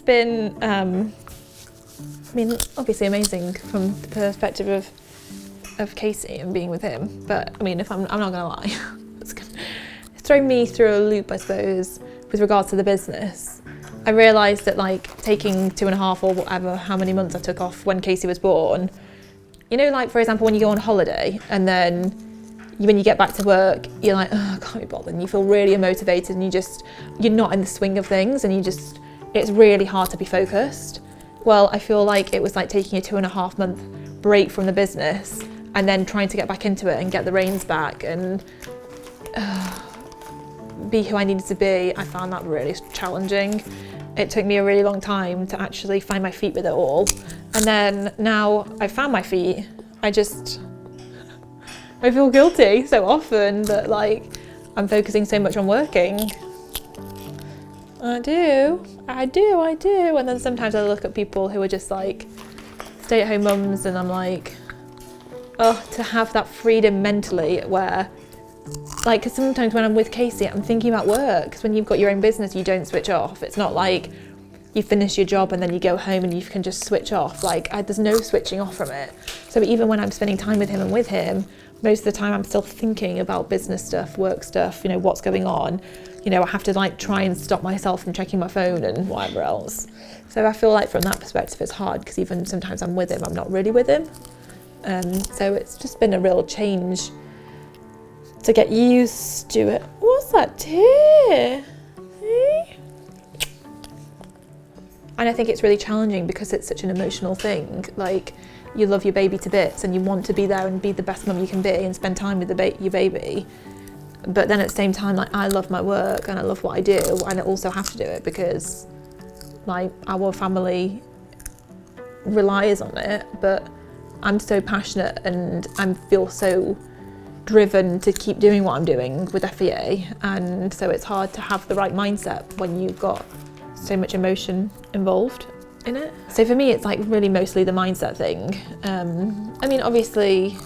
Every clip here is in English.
been, obviously amazing from the perspective of Kasey and being with him. But if I'm not gonna lie, it's thrown me through a loop, I suppose, with regards to the business. I realised that taking 2.5 or whatever, how many months I took off when Kasey was born, for example, when you go on holiday and then when you get back to work, you're like, oh, I can't be bothered, and you feel really unmotivated and you're not in the swing of things, and it's really hard to be focused. Well, I feel like it was like taking a 2.5 month break from the business and then trying to get back into it and get the reins back and be who I needed to be. I found that really challenging. It took me a really long time to actually find my feet with it all. And then now I found my feet, I feel guilty so often that I'm focusing so much on working. I do. And then sometimes I look at people who are just stay-at-home mums and I'm like, oh, to have that freedom mentally where, because sometimes when I'm with Kasey, I'm thinking about work. Because when you've got your own business, you don't switch off. It's not like you finish your job and then you go home and you can just switch off. There's no switching off from it. So even when I'm spending time with him and with him, most of the time I'm still thinking about business stuff, work stuff, what's going on. I have to try and stop myself from checking my phone and whatever else. So I feel from that perspective it's hard, because even sometimes I'm with him, I'm not really with him. So it's just been a real change to get used to it. What's that tea? And I think it's really challenging because it's such an emotional thing. You love your baby to bits and you want to be there and be the best mum you can be and spend time with your baby. But then at the same time, I love my work and I love what I do, and I also have to do it because our family relies on it. But I'm so passionate and I feel so driven to keep doing what I'm doing with FEA, and so it's hard to have the right mindset when you've got so much emotion involved in it. So for me, it's really mostly the mindset thing. Obviously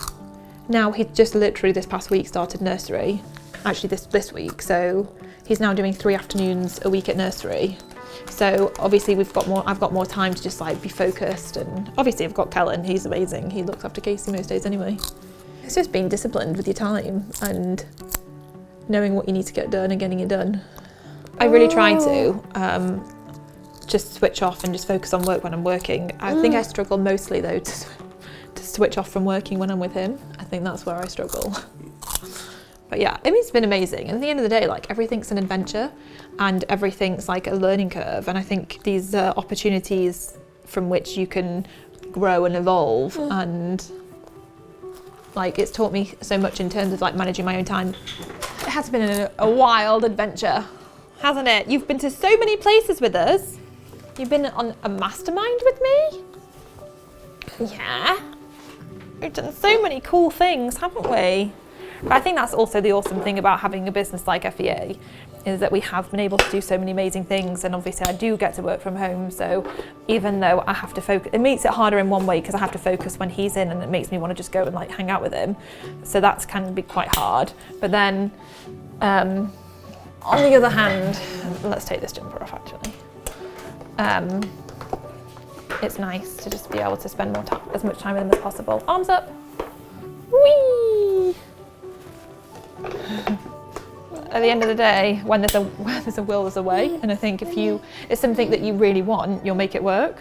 now he's just literally this past week started nursery, actually this week, so he's now doing 3 afternoons a week at nursery. So obviously I've got more time to just be focused, and obviously I've got Kellen, he's amazing, he looks after Kasey most days anyway. It's just being disciplined with your time and knowing what you need to get done and getting it done. I really try to just switch off and just focus on work when I'm working. I think I struggle mostly though to switch off from working when I'm with him. I think that's where I struggle. But yeah, it's been amazing. And at the end of the day, everything's an adventure and everything's a learning curve. And I think these are opportunities from which you can grow and evolve. And it's taught me so much in terms of managing my own time. It has been a wild adventure, hasn't it? You've been to so many places with us. You've been on a mastermind with me. Yeah. We've done so many cool things, haven't we? But I think that's also the awesome thing about having a business like FEA, is that we have been able to do so many amazing things, and obviously I do get to work from home, so even though I have to focus, it makes it harder in one way because I have to focus when he's in and it makes me want to just go and hang out with him, so that's can be quite hard. But then on the other hand, let's take this jumper off actually, it's nice to just be able to spend as much time with him as possible. Arms up. Whee! At the end of the day, when there's a will, there's a way. And I think if it's something that you really want, you'll make it work.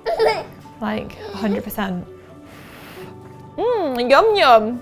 100%. Yum yum.